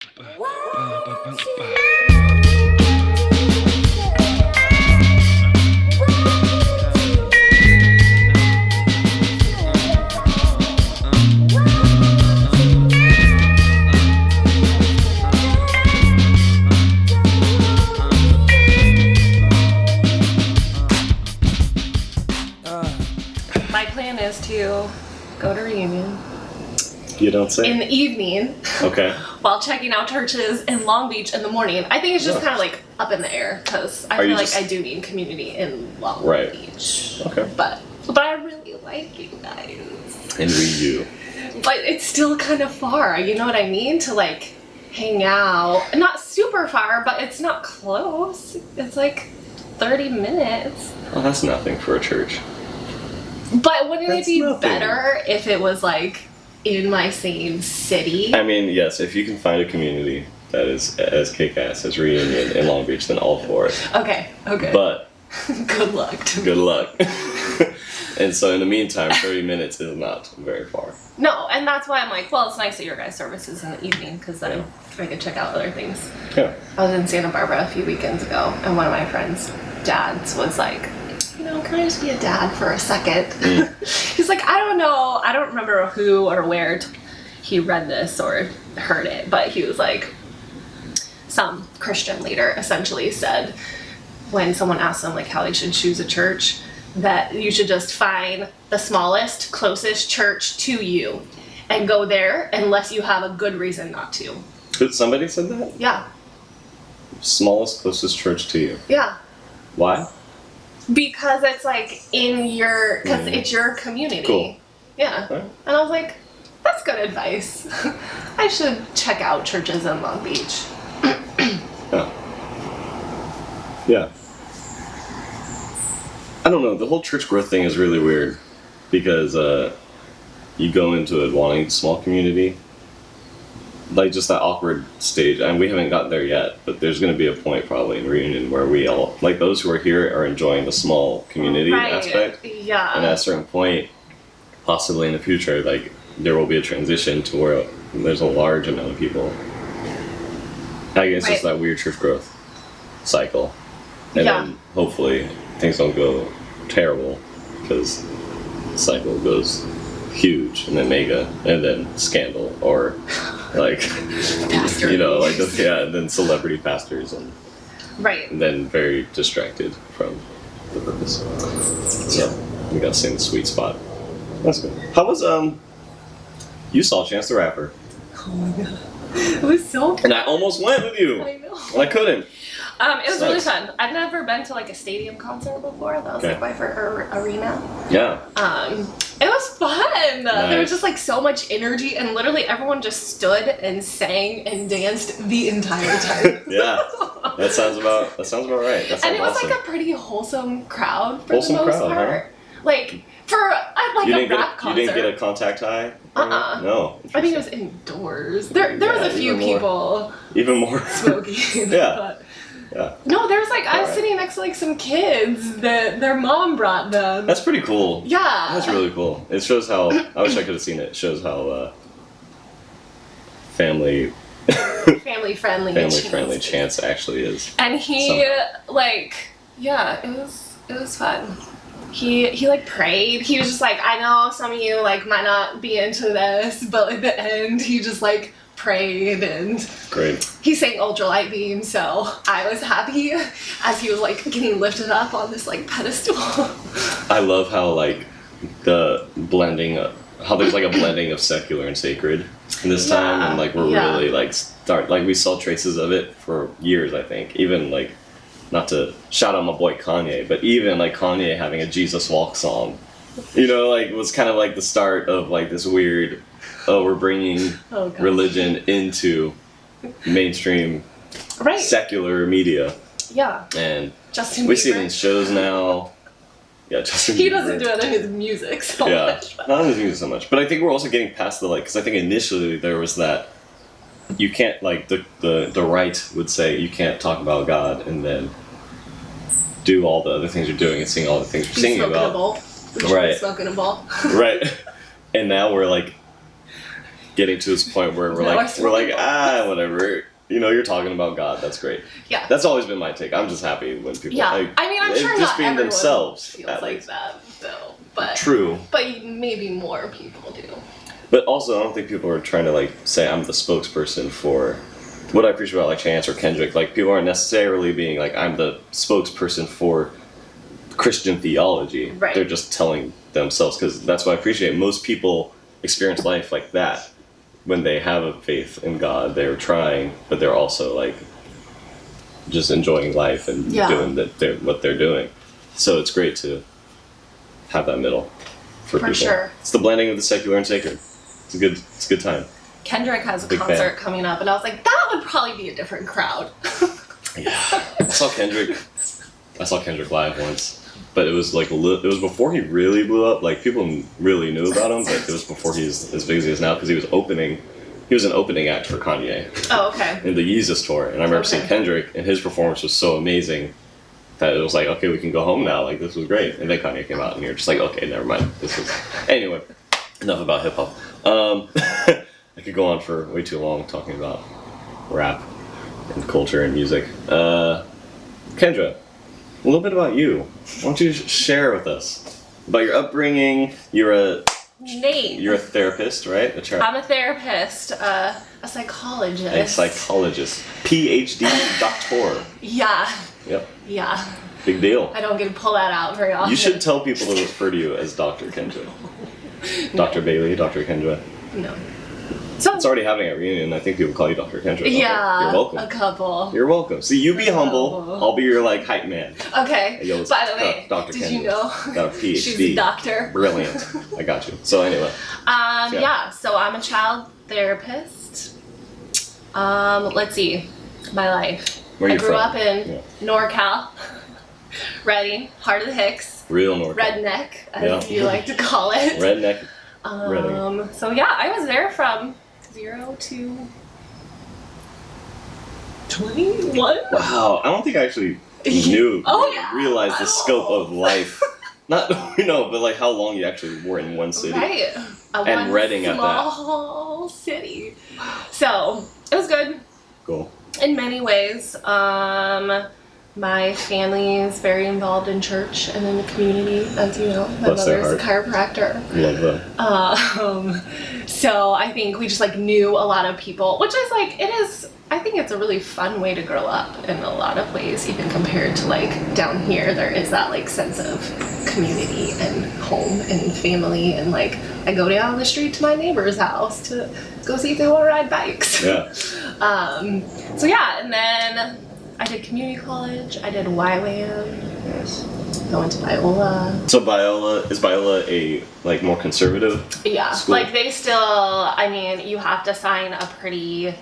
My plan is to go to reunion. You don't say? In the evening. Okay. While checking out churches in Long Beach in the morning. I think it's just kind of like up in the air because I feel like I do need community in Long Beach. Okay. But I really like you guys. And we do. But it's still kind of far, you know what I mean? To like hang out. Not super far, but it's not close. It's like 30 minutes. Oh, that's nothing for a church. But wouldn't it be better if it was like in my same city? I mean, yes, if you can find a community that is as kick-ass as Reunion in Long Beach, then all for it. Okay. But good luck. Good luck. And so in the meantime, 30 minutes is not very far. No, and that's why I'm like, well, it's nice that your guys' service is in the evening because then I can check out other things. Yeah. I was in Santa Barbara a few weekends ago, and one of my friends' dads was like, you know, can I just be a dad for a second? He's like, I don't know. I don't remember who or where he read this or heard it, but he was like, some Christian leader essentially said when someone asked them like how they should choose a church, that you should just find the smallest, closest church to you and go there unless you have a good reason not to. Somebody said that? Yeah. Smallest, closest church to you. Yeah. Why? Because it's like in your, because it's your community. Cool. Yeah. Right. And I was like, that's good advice. I should check out churches in Long Beach. Yeah. I don't know, the whole church growth thing is really weird because you go into it wanting a small community, like just that awkward stage, and we haven't gotten there yet, but there's going to be a point probably in Reunion where we all, like those who are here are enjoying the small community aspect. Yeah. And at a certain point, possibly in the future, like there will be a transition to where there's a large amount of people. I guess it's that weird church growth cycle. And then hopefully things don't go terrible because the cycle goes huge and then mega and then scandal or like you know like and then celebrity pastors and then very distracted from the purpose. So we gotta stay in the sweet spot. That's good. How was you saw Chance the Rapper? Oh my god, it was so fun. And I almost went with you. I know. And I couldn't. It was really fun. I've never been to like a stadium concert before. That was like my first arena. Yeah. It was fun. Nice. There was just like so much energy, and literally everyone just stood and sang and danced the entire time. Yeah. That sounds about right. That sounds and it was awesome. like a pretty wholesome crowd for Wholesome the most crowd, part. huh? Like for like a rap concert. You didn't get a contact high? No. I think it was indoors. There was a few people. Even more smoking. Yeah. But yeah. no, there was like I was sitting next to like some kids that their mom brought them. That's pretty cool. Yeah. That's really cool. It shows how I wish I could have seen it. It shows how family friendly Chance actually is. And he it was fun. He like prayed. He was just like, I know some of you like might not be into this, but at the end he just like prayed and great. He sang Ultralight Beam, so I was happy as he was like getting lifted up on this like pedestal. I love how like the blending how there's like a blending of secular and sacred in this time, and like we're really like we saw traces of it for years. I think even like, not to shout out my boy Kanye, but even like Kanye having a Jesus Walk song, you know, like was kind of like the start of like this weird, we're bringing religion into mainstream secular media. Yeah. And Justin we Bieber. see it in shows now. Yeah, Justin Bieber. He doesn't do it in his music so much. Not in his music so much. But I think we're also getting past the like, because I think initially there was that, you can't, like, the right would say you can't talk about God and then do all the other things you're doing and sing all the things you're singing about. Right. Smoking a ball. Right. And now we're like getting to this point where we're like, whatever. You know, you're talking about God. That's great. Yeah. That's always been my take. I'm just happy when people. Yeah. Like, I mean, I'm sure just not being everyone themselves feels like that, though. But true. But maybe more people do. But also, I don't think people are trying to like say I'm the spokesperson for. What I appreciate about like Chance or Kendrick, like people aren't necessarily being like I'm the spokesperson for Christian theology. Right. They're just telling themselves, because that's what I appreciate. Most people experience life like that. When they have a faith in God, they're trying, but they're also like just enjoying life and doing what they're doing. So it's great to have that middle for people. Sure. It's the blending of the secular and sacred. It's a good time. Kendrick has a concert coming up, and I was like, that would probably be a different crowd. Yeah, I saw Kendrick live once. But it was like it was before he really blew up. Like people really knew about him, but it was before he's as big as he is now, because he was an opening act for Kanye. Oh, okay. In the Yeezus tour, and I remember seeing Kendrick, and his performance was so amazing that it was like, okay, we can go home now. Like this was great. And then Kanye came out, and you're just like, okay, never mind. Anyway. Enough about hip hop. I could go on for way too long talking about rap and culture and music. Kendra. A little bit about you. Why don't you share with us about your upbringing? You're a therapist, right? I'm a therapist, a psychologist. A psychologist. PhD doctor. Yeah. Yep. Yeah. Big deal. I don't get to pull that out very often. You should tell people to refer to you as Dr. Kendra. Dr. Bailey, Dr. Kendra. No. So it's already happening at reunion. I think people call you Dr. Kendra. Yeah, you're welcome. A couple. You're welcome. See, you be humble. I'll be your like hype man. Okay. Yo, by the way, Dr. did Kendra. You know? Got a PhD. She's a doctor. Brilliant. I got you. So anyway. So I'm a child therapist. Let's see, my life. Where are you I grew up in NorCal, Reading, heart of the Hicks. Real NorCal. Redneck, as you like to call it. Redneck. So yeah, I was there from 0 to 21. Wow, I don't think I actually realized the scope of life. Not but like how long you actually were in one city. Right. And Reading at that. Small city. So it was good. Cool. In many ways. My family is very involved in church and in the community, as you know. My mother's a chiropractor. Love that. So I think we just like knew a lot of people, which is like, I think it's a really fun way to grow up in a lot of ways, even compared to like down here. There is that like sense of community and home and family, and like I go down the street to my neighbor's house to go see if they want to ride bikes. Yeah. So yeah, and then I did community college. I did YWAM. Nice. I went to Biola. So is Biola a like more conservative? Yeah, school? like they still. I mean, you have to sign a pretty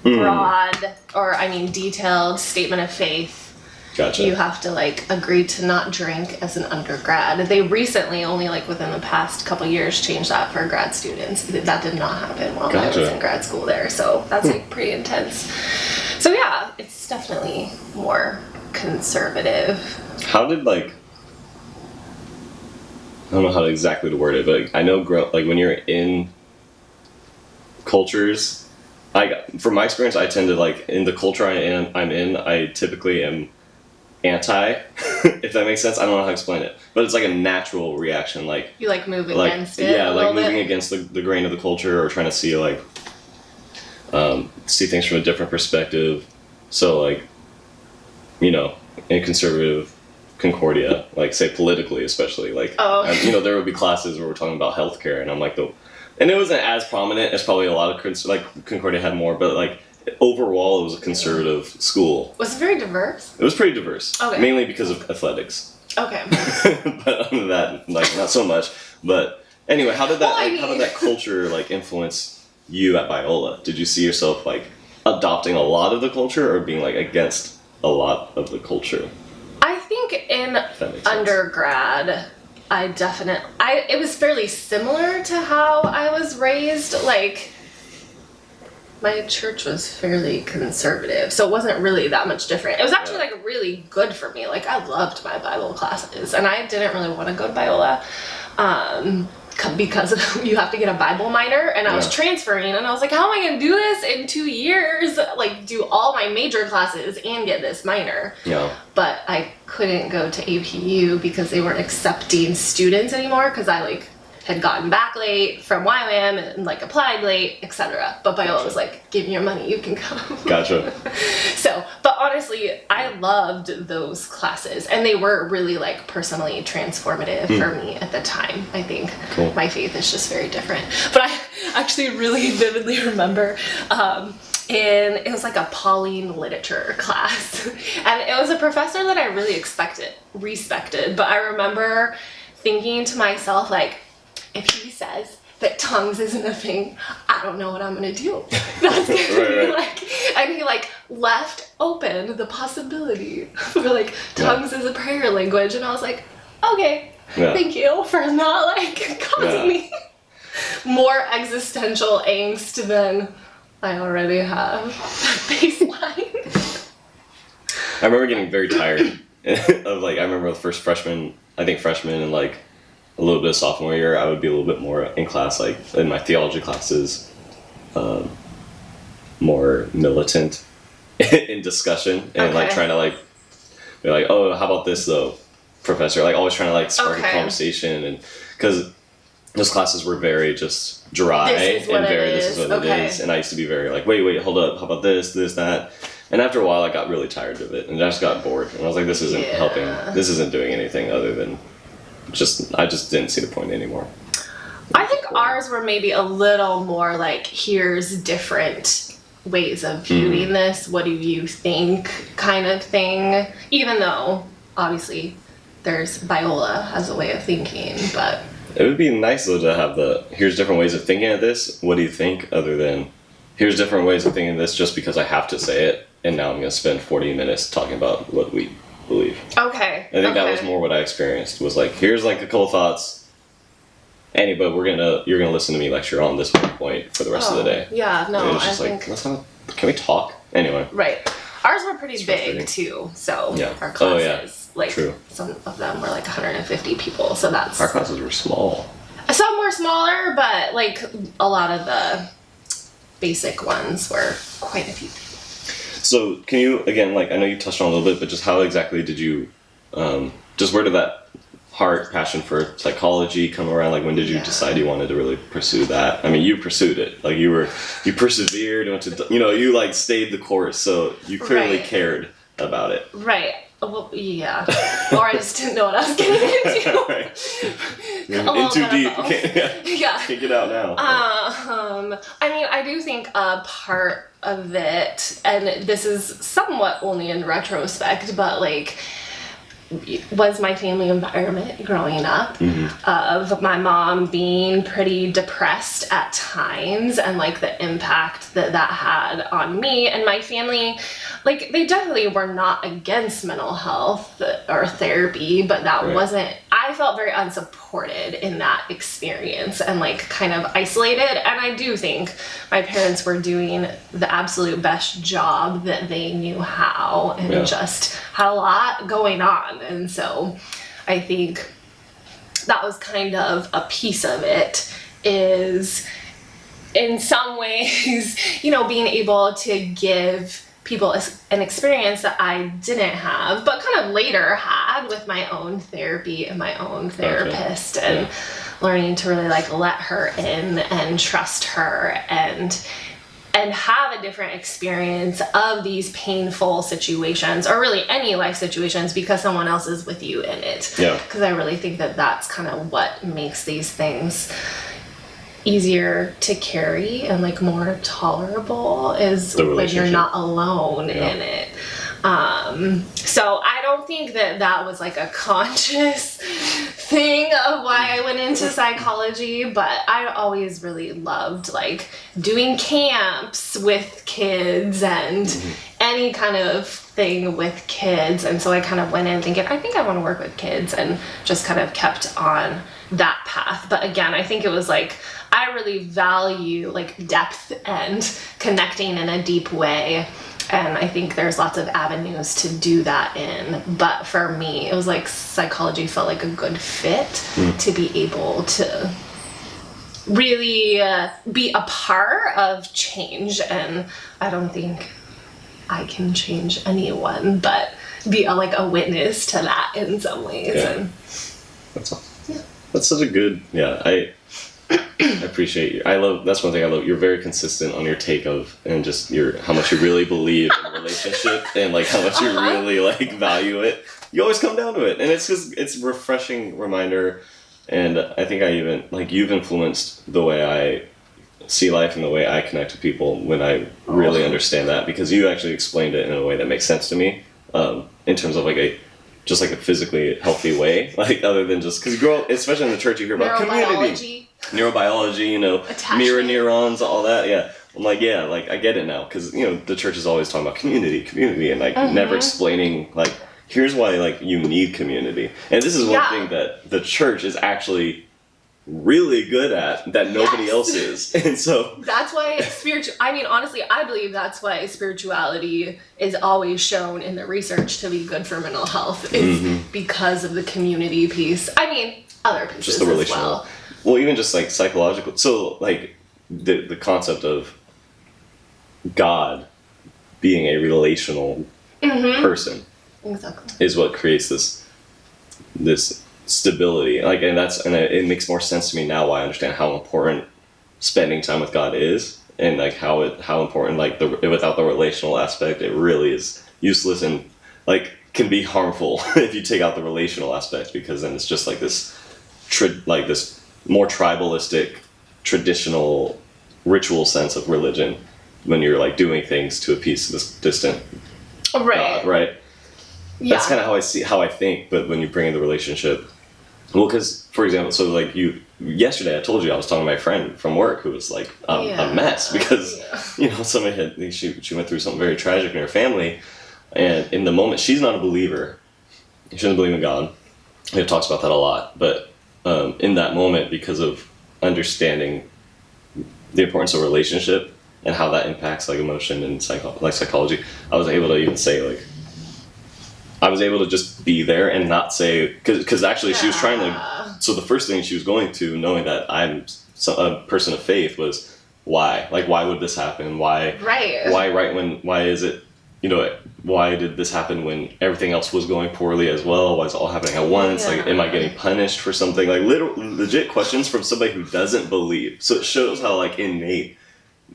broad detailed statement of faith. Gotcha. You have to like agree to not drink as an undergrad. They recently, only like within the past couple years, changed that for grad students. That did not happen while I was in grad school there. So that's like pretty intense. So yeah, it's definitely more conservative. How did I don't know how exactly to word it, but I know when you're in cultures, from my experience, I tend to like in the culture I'm in, I typically am anti, if that makes sense. I don't know how to explain it, but it's like a natural reaction. Like you like move against it. Yeah, like moving against the grain of the culture, or trying to see see things from a different perspective. So like, in conservative Concordia, like say politically especially, like there would be classes where we're talking about healthcare, and I'm like and it wasn't as prominent as probably a lot of Concordia had more, but like overall it was a conservative school. Was it very diverse? It was pretty diverse. Okay. Mainly because of athletics. Okay. But other than that, like not so much. But anyway, how did that culture like influence you at Biola? Did you see yourself like adopting a lot of the culture, or being like against a lot of the culture? I think in undergrad, it was fairly similar to how I was raised. Like, my church was fairly conservative, so it wasn't really that much different. It was actually like really good for me. Like, I loved my Bible classes, and I didn't really want to go to Biola. because you have to get a Bible minor, and I was transferring, and I was like, how am I going to do this in 2 years? Like, do all my major classes and get this minor. Yeah. But I couldn't go to APU because they weren't accepting students anymore, because I like had gotten back late from YWAM and like applied late, etc. But Biola was like, give me your money, you can come. Gotcha. So, but honestly, I loved those classes, and they were really like personally transformative for me at the time. I think my faith is just very different. But I actually really vividly remember and it was like a Pauline literature class, and it was a professor that I really respected, but I remember thinking to myself, like, if he says that tongues isn't a thing, I don't know what I'm gonna do. That's gonna be like, and he like left open the possibility for like tongues is a prayer language, and I was like, okay, thank you for not like causing me more existential angst than I already have. Baseline. I remember getting very tired of like, I remember the first freshman and like a little bit of sophomore year, I would be a little bit more in class, like in my theology classes, more militant in discussion and like trying to like be like, oh, how about this though, professor? Like always trying to like spark a conversation, and because those classes were very just dry this is what it is, and I used to be very like, wait, hold up, how about this, that. And after a while, I got really tired of it, and I just got bored, and I was like, this isn't helping. This isn't doing anything other than I just didn't see the point anymore. I think ours were maybe a little more like, here's different ways of viewing this. What do you think? Kind of thing. Even though, obviously, there's Biola as a way of thinking, but it would be nice though to have here's different ways of thinking of this. What do you think? Other than here's different ways of thinking of this, just because I have to say it, and now I'm going to spend 40 minutes talking about what we believe. Okay. I think that was more what I experienced, was like, here's like a couple thoughts. Anyway, you're gonna listen to me lecture on this one point for the rest of the day. Yeah, no, and it was just can we talk? Anyway. Right. Ours were pretty big too, so our classes, like some of them were like 150 people, so that's... Our classes were small. Some were smaller, but like a lot of the basic ones were quite a few people. So can you, again, like, I know you touched on it a little bit, but just how exactly did you, just where did that heart, passion for psychology come around? Like, when did you decide you wanted to really pursue that? I mean, you pursued it. Like, you persevered, you like stayed the course, so you clearly cared about it. Right. Well, yeah. Or I just didn't know what I was getting into. In too deep. Can't get out now. I mean, I do think a part of it, and this is somewhat only in retrospect, but like, was my family environment growing up, of my mom being pretty depressed at times, and like the impact that had on me and my family. Like, they definitely were not against mental health or therapy, but that wasn't, I felt very unsupported in that experience and like kind of isolated. And I do think my parents were doing the absolute best job that they knew how, and just had a lot going on. And so I think that was kind of a piece of it, is in some ways, being able to give people an experience that I didn't have, but kind of later had with my own therapy and my own therapist, and learning to really like let her in and trust her and have a different experience of these painful situations, or really any life situations, because someone else is with you in it. Because I really think that that's kind of what makes these things easier to carry and like more tolerable, is when you're not alone in it. So I don't think that was like a conscious thing of why I went into psychology, but I always really loved like doing camps with kids and any kind of thing with kids. And so I kind of went in thinking, I think I want to work with kids, and just kind of kept on that path. But again, I think it was like, I really value like depth and connecting in a deep way. And I think there's lots of avenues to do that in. But for me, it was like psychology felt like a good fit to be able to really be a part of change. And I don't think I can change anyone, but be a witness to that in some ways. Yeah. And That's awesome. Yeah. That's such a good, I appreciate you. That's one thing I love. You're very consistent on your take of, and just how much you really believe in a relationship and like how much you really like value it. You always come down to it. And it's a refreshing reminder. And I think you've influenced the way I see life and the way I connect to people when I really understand that, because you actually explained it in a way that makes sense to me, in terms of a physically healthy way, like other than just because you grow up, especially in the church, you hear about community, neurobiology, mirror neurons, all that. Yeah, I'm like, yeah, like I get it now, because the church is always talking about community, and like never explaining like here's why like you need community, and this is one thing that the church is actually really good at that nobody else is. And so that's why honestly, I believe that's why spirituality is always shown in the research to be good for mental health, is because of the community piece. I mean, other pieces just the relational as well. Well, even just like psychological, so like the concept of God being a relational person is what creates this stability, like, and it makes more sense to me now why I understand how important spending time with God is, and like how important, like, without the relational aspect it really is useless and like can be harmful if you take out the relational aspect, because then it's just like this this more tribalistic traditional ritual sense of religion when you're like doing things to appease this distant God, right? Yeah. That's kind of how I think, but when you bring in the relationship. Well, because, for example, so like yesterday I told you I was talking to my friend from work who was like a mess because, somebody she went through something very tragic in her family, and in the moment, she's not a believer. She doesn't believe in God. It talks about that a lot, but in that moment, because of understanding the importance of relationship and how that impacts like emotion and psychology, I was able to even say like, I was able to just be there and not say, because actually she was trying to, so the first thing she was going to, knowing that I'm a person of faith, was why? Like, why would this happen? Why is it, why did this happen when everything else was going poorly as well? Why is it all happening at once? Like, am I getting punished for something? Like, legit questions from somebody who doesn't believe. So it shows how like innate,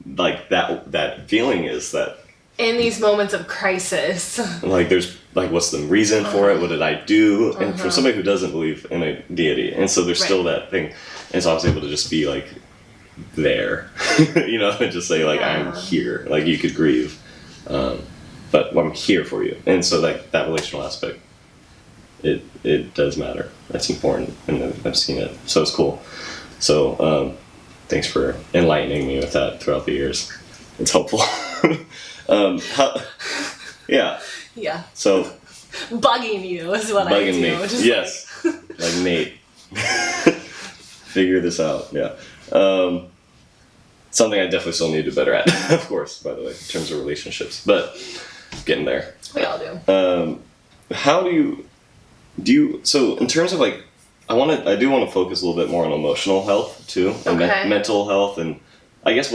like that feeling is, that in these moments of crisis, like there's like, what's the reason for it? What did I do? And from somebody who doesn't believe in a deity, and so there's still that thing, and so I was able to just be like there, and just say like, I'm here. Like, you could grieve, but I'm here for you. And so that relational aspect, it does matter. That's important, and I've seen it, so it's cool. So thanks for enlightening me with that throughout the years. It's helpful. Yeah. So bugging you is what I do. Me. Just yes. Like Nate. Figure this out. Yeah. Something I definitely still need to do better at, of course, by the way, in terms of relationships. But getting there. We all do. How do you so in terms of like, I do want to focus a little bit more on emotional health too, and mental health, and I guess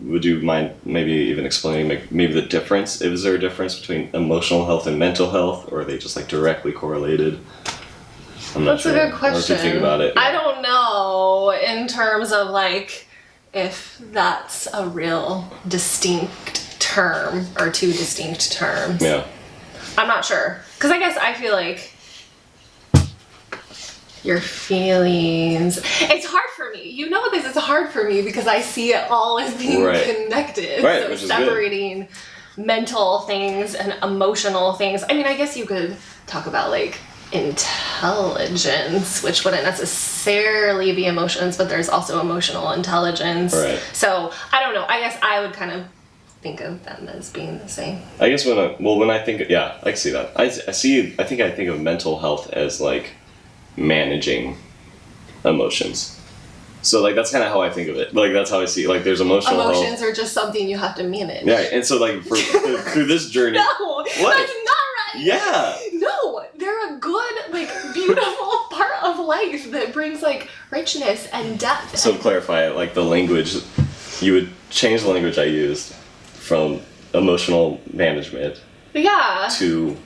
would you mind maybe even explaining maybe the difference? Is there a difference between emotional health and mental health, or are they just like directly correlated? I'm not sure. That's a good question. What do you think about it? I don't know in terms of like if that's a real distinct term or two distinct terms. Yeah. I'm not sure. Because I guess I feel like your feelings. It's hard for me. It's hard for me because I see it all as being connected. Right, so which is separating mental things and emotional things. I mean, I guess you could talk about like intelligence, which wouldn't necessarily be emotions, but there's also emotional intelligence. Right. So I don't know. I guess I would kind of think of them as being the same. I guess when I think, I can see that. I think of mental health as like managing emotions. So like that's kind of how I think of it. Like that's how I see it. Like there's emotional health. Emotions are just something you have to manage. Yeah, and so like through this journey. No, that's not right. Yeah. No, they're a good, like, beautiful part of life that brings like richness and depth. So to clarify, like the language, you would change the language I used from emotional management to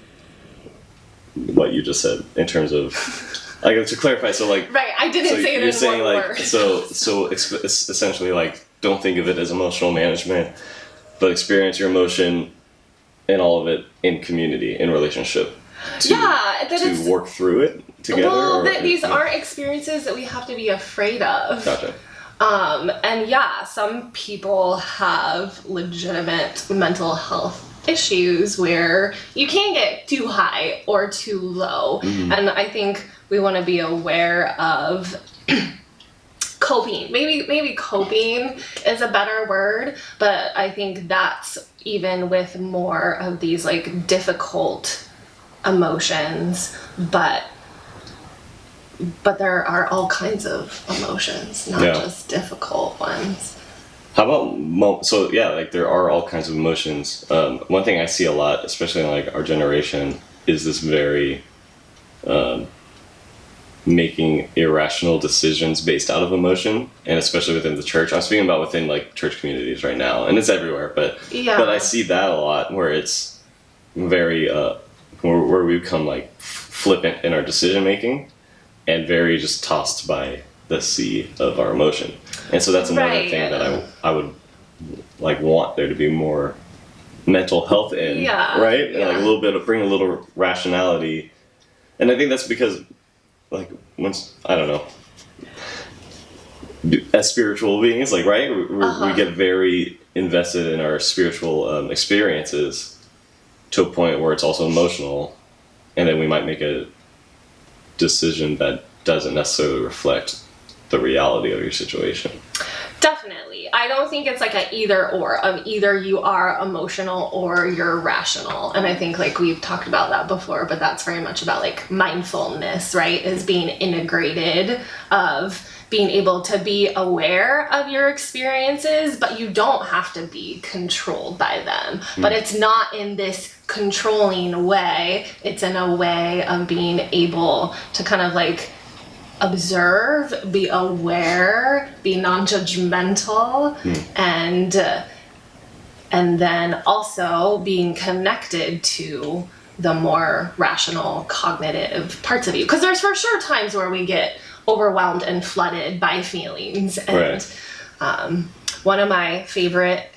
what you just said in terms of, like, to clarify. So like, right, I didn't say it in saying one like, word. so essentially like, don't think of it as emotional management, but experience your emotion and all of it in community, in relationship. To work through it together. Well, these aren't experiences that we have to be afraid of. Gotcha. And yeah, some people have legitimate mental health issues where you can't get too high or too low. Mm-hmm. And I think we want to be aware of coping. Maybe coping is a better word, but I think that's even with more of these like difficult emotions, but there are all kinds of emotions, not just difficult ones. How about like there are all kinds of emotions. One thing I see a lot, especially in like our generation, is this very making irrational decisions based out of emotion, and especially within the church. I'm speaking about within like church communities right now, and it's everywhere. But I see that a lot where it's very where we become like flippant in our decision making, and very just tossed by the sea of our emotion. And so that's another thing that I would like want there to be more mental health in, right? And like a little bit of bring a little rationality. And I think that's because like once, I don't know, as spiritual beings, like, right? We get very invested in our spiritual experiences to a point where it's also emotional, and then we might make a decision that doesn't necessarily reflect the reality of your situation. Definitely. I don't think it's like a either or of either you are emotional or you're rational. And I think like we've talked about that before, but that's very much about like mindfulness, right? Is being integrated, of being able to be aware of your experiences, but you don't have to be controlled by them. But it's not in this controlling way. It's in a way of being able to kind of like observe, be aware, be non-judgmental, and then also being connected to the more rational cognitive parts of you. Because there's for sure times where we get overwhelmed and flooded by feelings. And one of my favorite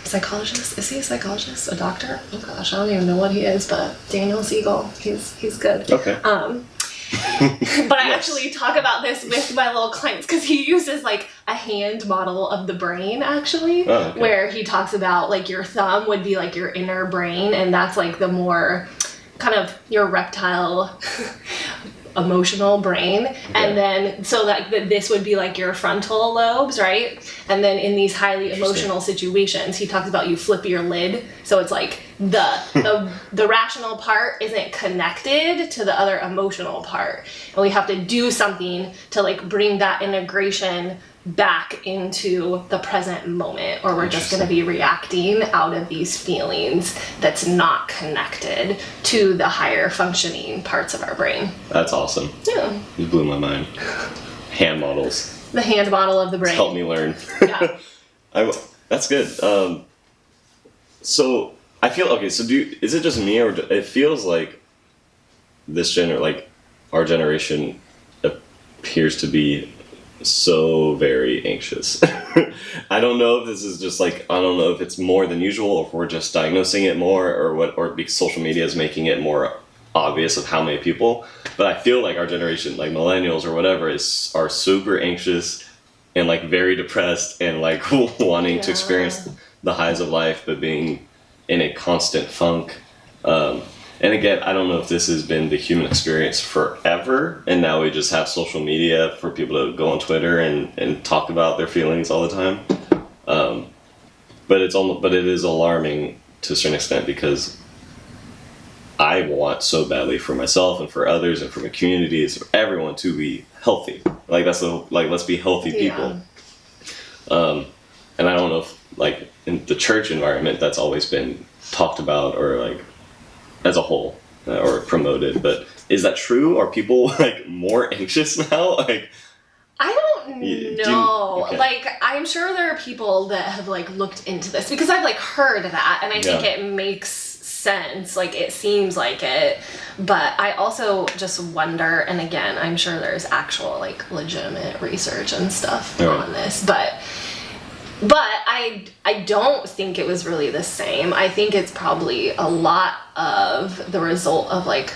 psychologist. Is he a psychologist? A doctor? Oh gosh, I don't even know what he is, but Daniel Siegel, he's good. Okay. But I actually talk about this with my little clients because he uses like a hand model of the brain actually, where he talks about like your thumb would be like your inner brain, and that's like the more kind of your reptile emotional brain, and then so that this would be like your frontal lobes, right? And then in these highly emotional situations, he talks about you flip your lid, so it's like the rational part isn't connected to the other emotional part, and we have to do something to like bring that integration back into the present moment, or we're just going to be reacting out of these feelings that's not connected to the higher functioning parts of our brain. That's awesome. Yeah. You blew my mind. Hand models. The hand model of the brain. It's helped me learn. Yeah. That's good. So I feel, okay, so is it just me, or it feels like our generation appears to be so very anxious. I don't know if this is just like, I don't know if it's more than usual, or if we're just diagnosing it more, or what, or because social media is making it more obvious of how many people. But I feel like our generation, like millennials or whatever, are super anxious and like very depressed and like wanting to experience the highs of life, but being in a constant funk. And again, I don't know if this has been the human experience forever, and now we just have social media for people to go on Twitter and talk about their feelings all the time. But it is alarming to a certain extent, because I want so badly for myself and for others and for my communities, for everyone to be healthy. Like let's be healthy people. And I don't know if like in the church environment that's always been talked about, or like as a whole, or promoted, but is that true? Are people like more anxious now? Like, I don't know. Okay. Like, I'm sure there are people that have like looked into this because I've like heard that, and I think it makes sense. Like, it seems like it, but I also just wonder. And again, I'm sure there's actual like legitimate research and stuff on this, but I don't think it was really the same. I think it's probably a lot of the result of like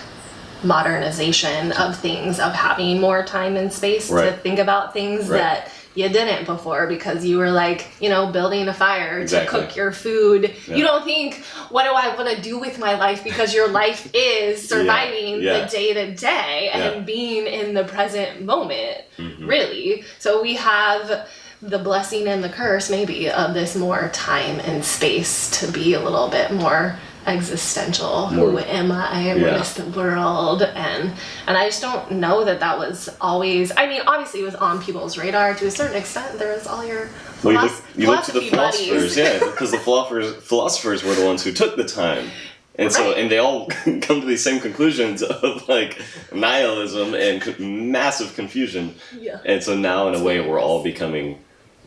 modernization of things, of having more time and space to think about things that you didn't before because you were like, you know, building a fire to cook your food. You don't think, what do I want to do with my life? Because your life is surviving the day to day and being in the present moment, really. So we have the blessing and the curse maybe of this more time and space to be a little bit more existential. Who am I? What is the world? And I just don't know that was always, I mean, obviously it was on people's radar to a certain extent. There was all your you look to the philosophers, because the philosophers were the ones who took the time. And so, and they all come to these same conclusions of like nihilism and massive confusion. Yeah. And so now in a way we're all becoming,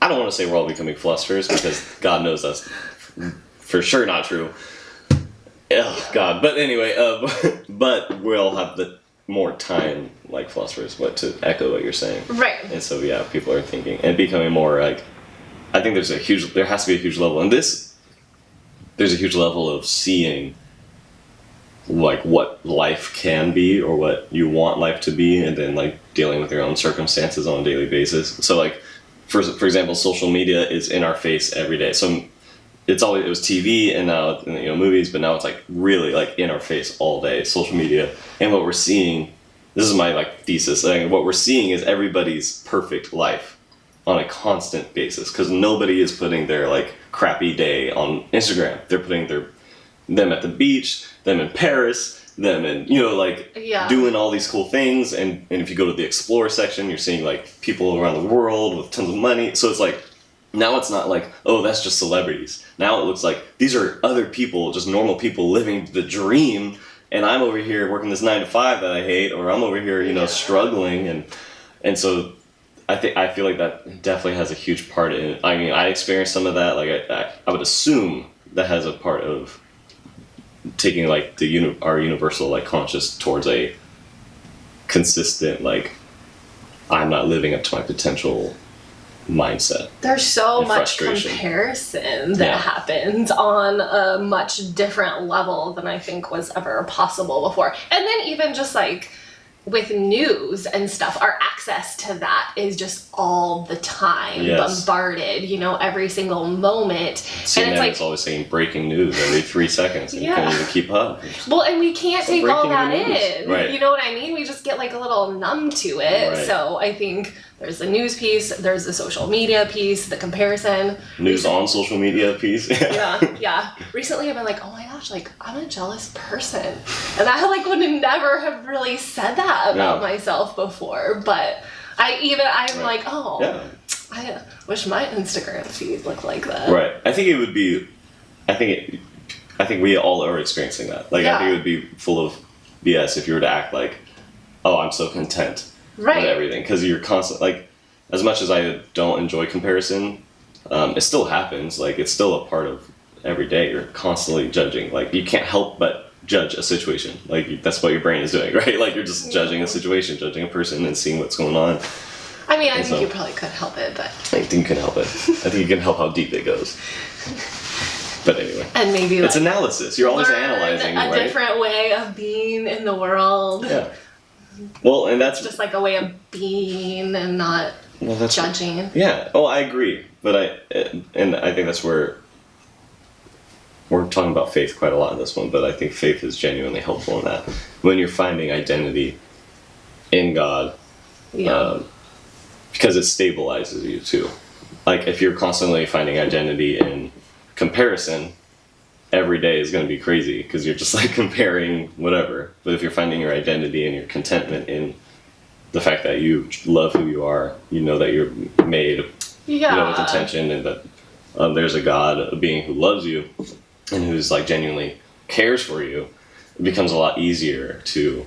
I don't want to say we're all becoming philosophers because God knows that's for sure not true. Oh, God. But anyway, but we'll have the more time like philosophers, to echo what you're saying. Right. And so, people are thinking and becoming more like, I think there has to be a huge level. And there's a huge level of seeing like what life can be or what you want life to be, and then like dealing with your own circumstances on a daily basis. So like, for example, social media is in our face every day. So it was TV and now movies, but now it's like really like in our face all day, social media. And what we're seeing, this is my like thesis, what we're seeing is everybody's perfect life on a constant basis, because nobody is putting their like crappy day on Instagram. They're putting them at the beach, them in Paris, them in doing all these cool things. And if you go to the explore section, you're seeing like people around the world with tons of money. So it's like, now it's not like, oh, that's just celebrities. Now it looks like these are other people, just normal people living the dream, and I'm over here working this 9 to 5 that I hate, or I'm over here, struggling, and so I feel like that definitely has a huge part in it. I mean, I experienced some of that. Like I would assume that has a part of taking like our universal like conscious towards a consistent like, I'm not living up to my potential mindset. There's so much comparison that happens on a much different level than I think was ever possible before. And then even just like with news and stuff, our access to that is just all the time bombarded, every single moment. CNN and it's like, always saying breaking news every 3 seconds, and you can't even keep up. Well, and we can't take all that in. Right. You know what I mean? We just get like a little numb to it. Right. So I think there's the news piece, there's the social media piece, the comparison. News on social media piece. Yeah. Recently I've been like, oh my gosh, like I'm a jealous person. And I like would never have really said that about myself before. But I'm like, oh, I wish my Instagram feed looked like that. Right. I think we all are experiencing that. Like I think it would be full of BS if you were to act like, oh, I'm so content. Right. With everything, because you're constant, like, as much as I don't enjoy comparison, it still happens. Like, it's still a part of every day. You're constantly judging. Like, you can't help but judge a situation. Like, that's what your brain is doing, right? Like, you're just judging a situation, judging a person, and seeing what's going on. I mean, I think you probably could help it, but I think you can help it. I think you can help how deep it goes. But anyway, and maybe it's analysis. You're always analyzing, right? A different way of being in the world. Yeah. Well, and that's just like a way of being and not judging. Yeah. Oh, I agree. But I think that's where we're talking about faith quite a lot in this one. But I think faith is genuinely helpful in that when you're finding identity in God, because it stabilizes you too. Like if you're constantly finding identity in comparison, every day is going to be crazy because you're just like comparing whatever. But if you're finding your identity and your contentment in the fact that you love who you are, that you're made with intention, and that there's a God, a being who loves you and who's like genuinely cares for you, it becomes a lot easier to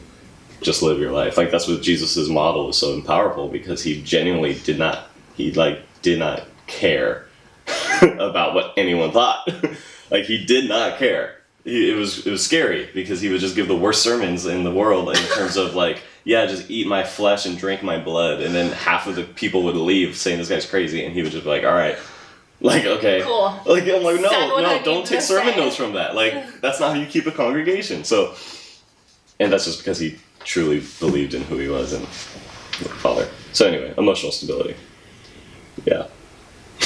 just live your life. Like that's what Jesus's model was so powerful, because he genuinely did not care about what anyone thought. Like he did not care. It was scary, because he would just give the worst sermons in the world in terms of like, yeah, just eat my flesh and drink my blood, and then half of the people would leave saying this guy's crazy, and he would just be like, all right, like, okay, cool. Like I'm like, no, I don't take sermon notes from that. Like that's not how you keep a congregation. So, and that's just because he truly believed in who he was and Father. So anyway, emotional stability. Yeah.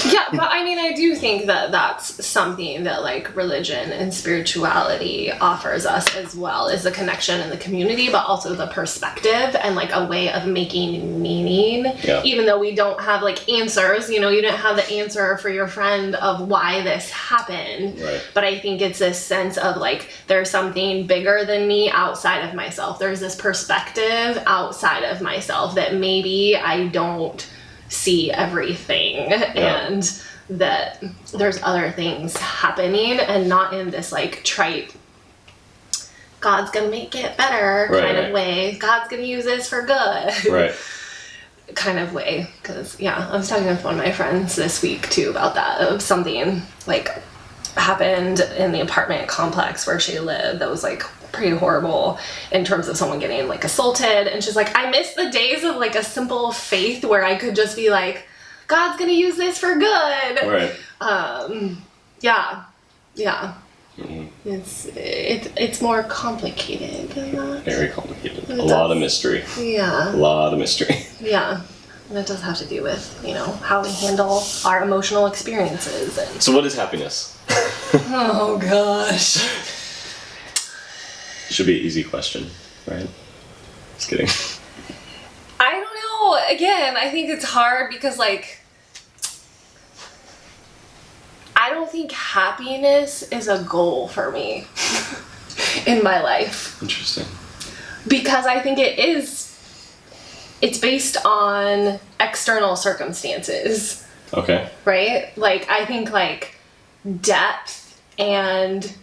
Yeah, but I mean, I do think that that's something that like religion and spirituality offers us as well, is the connection and the community, but also the perspective and like a way of making meaning. Yeah. Even though we don't have like answers, you know, you didn't have the answer for your friend of why this happened. Right. But I think it's this sense of like, there's something bigger than me outside of myself. There's this perspective outside of myself that maybe I don't see everything, and that there's other things happening, and not in this like trite God's gonna make it better kind of way, God's gonna use this for good kind of way. Because I was talking with one of my friends this week too about that, of something like happened in the apartment complex where she lived that was like pretty horrible in terms of someone getting like assaulted, and she's like, I miss the days of like a simple faith where I could just be like, God's gonna use this for good. It's more complicated than that. Very complicated. A lot of mystery. A lot of mystery. And it does have to do with, you know, how we handle our emotional experiences. And so what is happiness? Oh gosh. Should be an easy question, right? Just kidding. I don't know. Again, I think it's hard because, like, I don't think happiness is a goal for me in my life. Interesting. Because I think it's based on external circumstances. Okay. Right? Like, I think, like, depth and...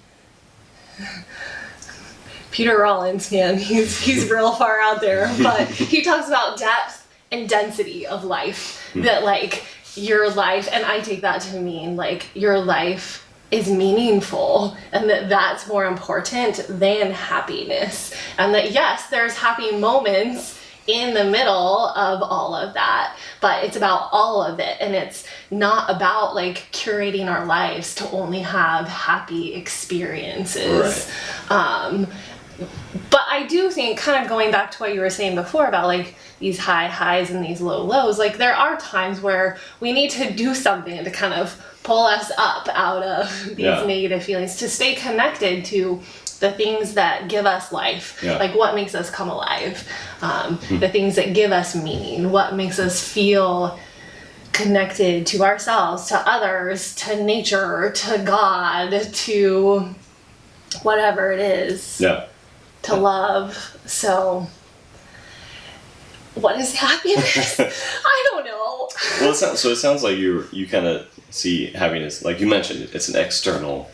Peter Rollins, man, he's real far out there, but he talks about depth and density of life, that like your life, and I take that to mean like your life is meaningful, and that's more important than happiness, and that yes, there's happy moments in the middle of all of that, but it's about all of it, and it's not about like curating our lives to only have happy experiences. But I do think, kind of going back to what you were saying before about like these high highs and these low lows, like there are times where we need to do something to kind of pull us up out of these negative feelings, to stay connected to the things that give us life, like what makes us come alive, the things that give us meaning, what makes us feel connected to ourselves, to others, to nature, to God, to whatever it is. To love. So what is happiness? I don't know. Well, it sounds like you kind of see happiness, like you mentioned, it's an external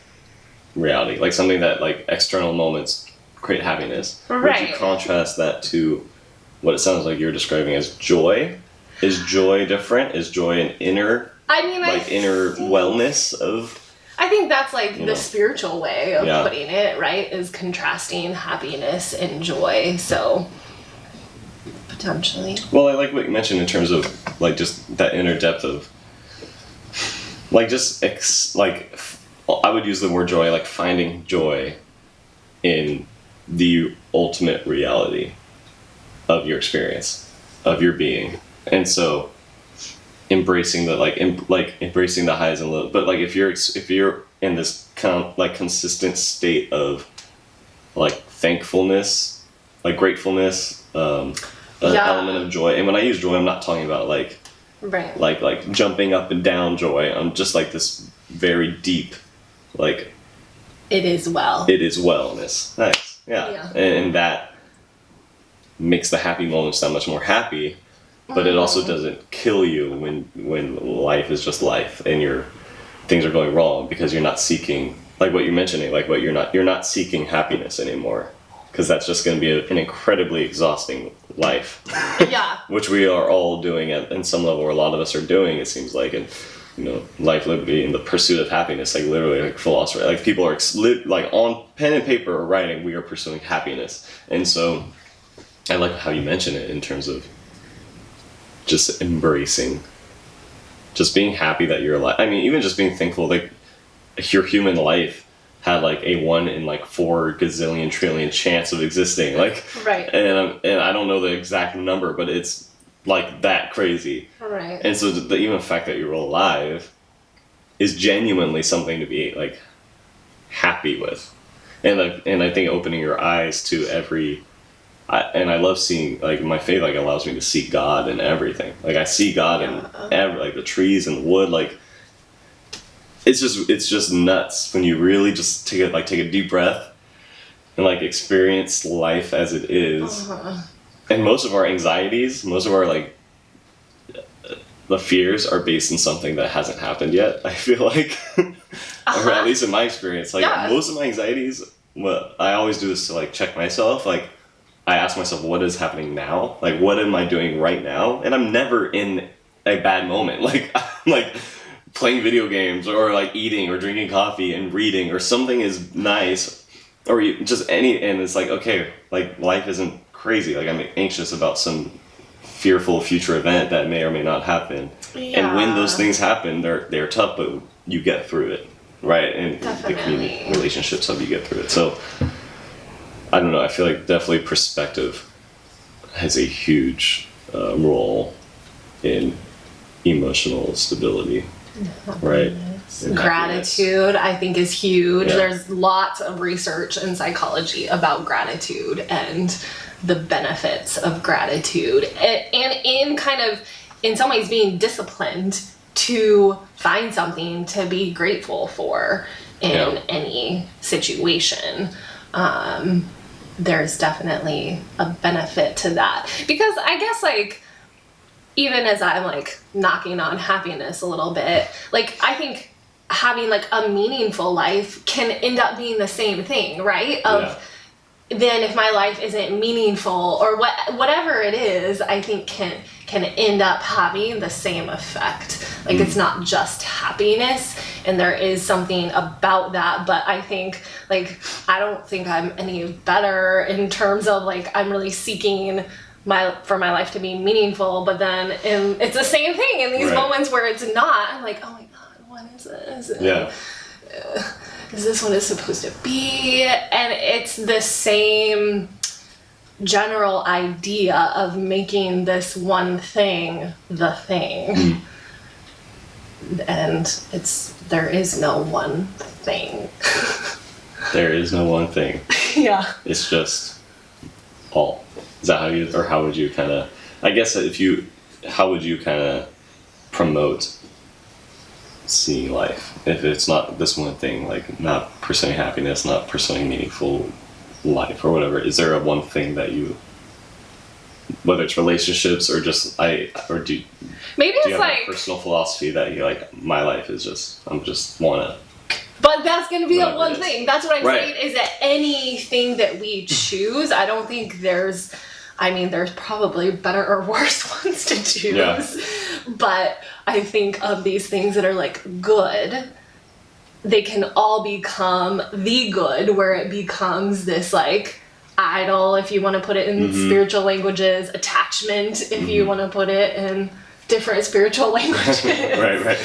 reality, like something that like external moments create happiness. Would you contrast that to what it sounds like you're describing as joy? Is joy different? Is joy an inner, inner wellness of... I think that's like the spiritual way of putting it, right? Is contrasting happiness and joy. So potentially. Well, I like what you mentioned in terms of like just that inner depth of like just I would use the word joy, like finding joy in the ultimate reality of your experience, of your being, and so. Embracing the embracing the highs and lows, but like if you're in this kind of like consistent state of like thankfulness, like gratefulness, an element of joy, and when I use joy, I'm not talking about like jumping up and down joy. I'm just like this very deep, like it is wellness. Nice, and that makes the happy moments that much more happy. But it also doesn't kill you when life is just life and things are going wrong, because you're not seeking, like what you're mentioning, like you're not seeking happiness anymore. because that's just going to be an incredibly exhausting life. Yeah. Which we are all doing at some level, or a lot of us are doing, it seems like. And, life, liberty, and the pursuit of happiness, like literally, like philosophy, like people are like on pen and paper or writing, we are pursuing happiness. And so I like how you mention it in terms of just embracing, just being happy that you're alive. I mean, even just being thankful that your human life had like a 1 in like 4 gazillion trillion chance of existing, like, right. And I don't know the exact number, but it's like that crazy. Right. And so even the fact that you're alive is genuinely something to be like happy with, and I think opening your eyes to I love seeing, like, my faith like allows me to see God in everything. Like I see God in like the trees and the wood. Like it's just nuts when you really just take a deep breath and like experience life as it is. And most of our anxieties, most of our like the fears are based in something that hasn't happened yet, I feel like. Or at least in my experience, like most of my anxieties, I always do this to like check myself. Like I ask myself, what is happening now? Like what am I doing right now? And I'm never in a bad moment. Like I'm like playing video games or like eating or drinking coffee and reading or something is nice, or and it's like, okay, like life isn't crazy. Like I'm anxious about some fearful future event that may or may not happen. Yeah. And when those things happen, they're tough, but you get through it, right? And definitely. The community relationships help you get through it. So I don't know. I feel like definitely perspective has a huge role in emotional stability, right? Gratitude, I think, is huge. Yeah. There's lots of research in psychology about gratitude and the benefits of gratitude, and in kind of, in some ways, being disciplined to find something to be grateful for in any situation. There's definitely a benefit to that, because I guess, like, even as I'm like knocking on happiness a little bit, like I think having like a meaningful life can end up being the same thing, right? Then if my life isn't meaningful, or whatever it is, I think can end up having the same effect. Like it's not just happiness, and there is something about that, but I think, like, I don't think I'm any better in terms of like I'm really seeking for my life to be meaningful, but then it's the same thing in these moments where it's not. I'm like, oh my god, what is this? Yeah. Is this what it's supposed to be? And it's the same general idea of making this one thing the thing. And there is no one thing. There is no one thing. Yeah. It's just all. Is that how would you kind of, I guess how would you kind of promote seeing life if it's not this one thing, like not pursuing happiness, not pursuing meaningful life or whatever? Is there a one thing that you, whether it's relationships or just maybe do it's you have like a personal philosophy that you like, my life is just, I'm just wanna, but that's going to be the one it is. thing. That's what I'm saying, is that anything that we choose, I don't think there's probably better or worse ones to choose. Yeah. But I think of these things that are like good, they can all become the good, where it becomes this like idol, if you want to put it in spiritual languages, attachment, if you want to put it in different spiritual languages. right.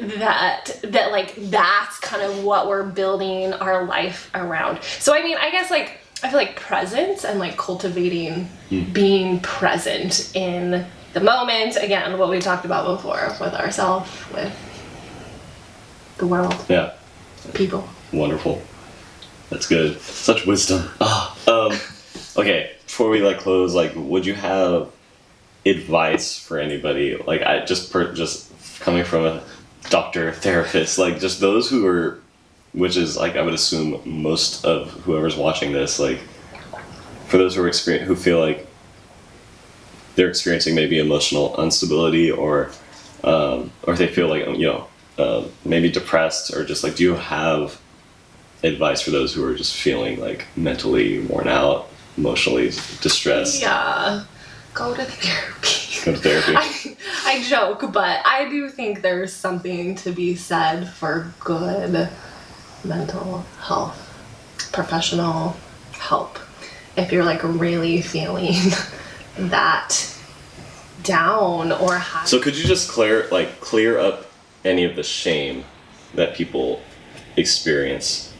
That like that's kind of what we're building our life around. So I mean, I guess like I feel like presence and like cultivating being present in the moment, again, what we talked about before, with ourselves, with the world, people. Wonderful. That's good. Such wisdom. Okay, before we like close, like, would you have advice for anybody, like I just coming from a doctor, therapist, like just those who are, which is like I would assume most of whoever's watching this, like for those who feel like they're experiencing maybe emotional instability, or they feel like maybe depressed, or just like, do you have advice for those who are just feeling like mentally worn out, emotionally distressed? Yeah, go to therapy. Go to therapy. I joke, but I do think there's something to be said for good mental health, professional help. If you're like really feeling that down or high. So could you just clear up any of the shame that people experience,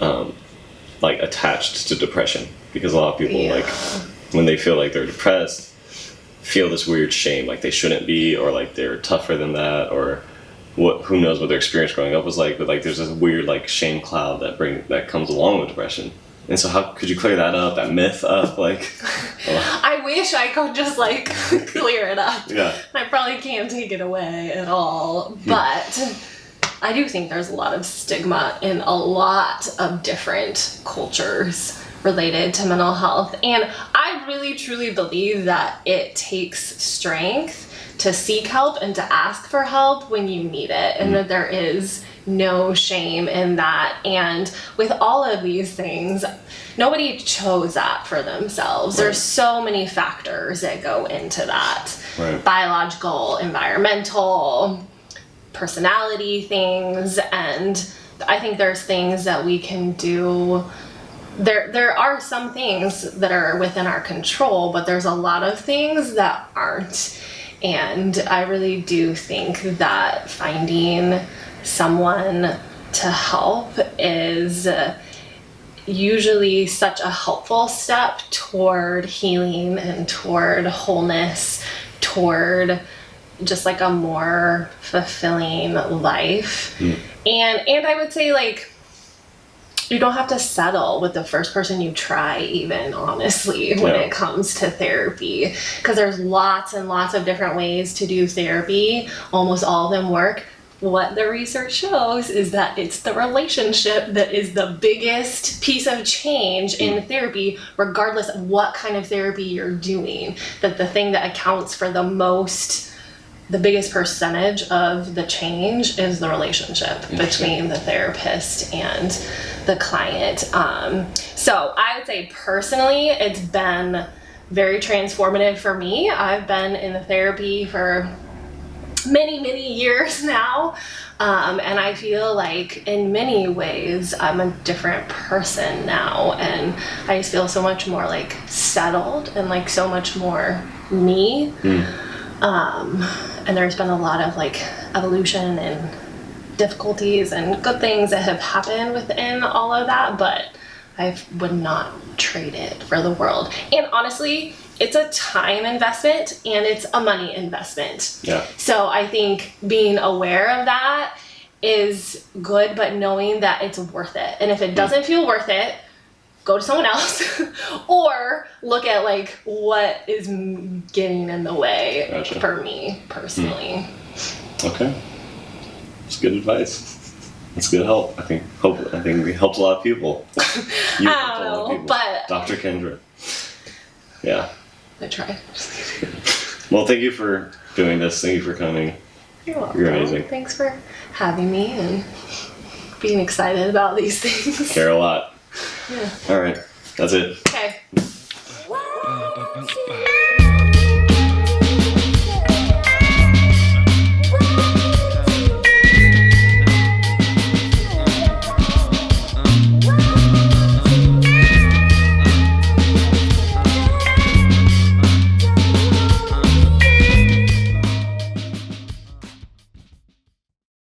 like attached to depression? Because a lot of people like when they feel like they're depressed, feel this weird shame, like they shouldn't be, or like they're tougher than that, or who knows what their experience growing up was like, but like there's this weird like shame cloud that comes along with depression. And so how could you clear that up, that myth up? Like, I wish I could just like clear it up. Yeah. I probably can't take it away at all, but I do think there's a lot of stigma in a lot of different cultures related to mental health. And I really truly believe that it takes strength to seek help and to ask for help when you need it, and that there is no shame in that. And with all of these things, nobody chose that for themselves. Right. There's so many factors that go into that. Right. Biological, environmental, personality things, and I think there's things that we can do. There are some things that are within our control, but there's a lot of things that aren't. And I really do think that finding someone to help is usually such a helpful step toward healing and toward wholeness, toward just like a more fulfilling life. And I would say, like, you don't have to settle with the first person you try, even, honestly, when it comes to therapy. Because there's lots and lots of different ways to do therapy. Almost all of them work. What the research shows is that it's the relationship that is the biggest piece of change in therapy, regardless of what kind of therapy you're doing. That the thing that accounts for the biggest percentage of the change is the relationship between the therapist and the client. So I would say personally, it's been very transformative for me. I've been in the therapy for many, many years now. And I feel like in many ways I'm a different person now, and I just feel so much more like settled and like so much more me. And there's been a lot of like evolution and difficulties and good things that have happened within all of that, but I would not trade it for the world. And honestly, it's a time investment and it's a money investment. Yeah. So I think being aware of that is good, but knowing that it's worth it. And if it doesn't feel worth it, go to someone else or look at like what is getting in the way for me personally. Okay. That's good advice. That's good help. I think it helps a lot of people. I don't know, but Dr. Kendra. Yeah. I tried. Well, thank you for doing this. Thank you for coming. You're welcome. You're amazing. Thanks for having me and being excited about these things. Care a lot. Yeah. All right. That's it. Okay.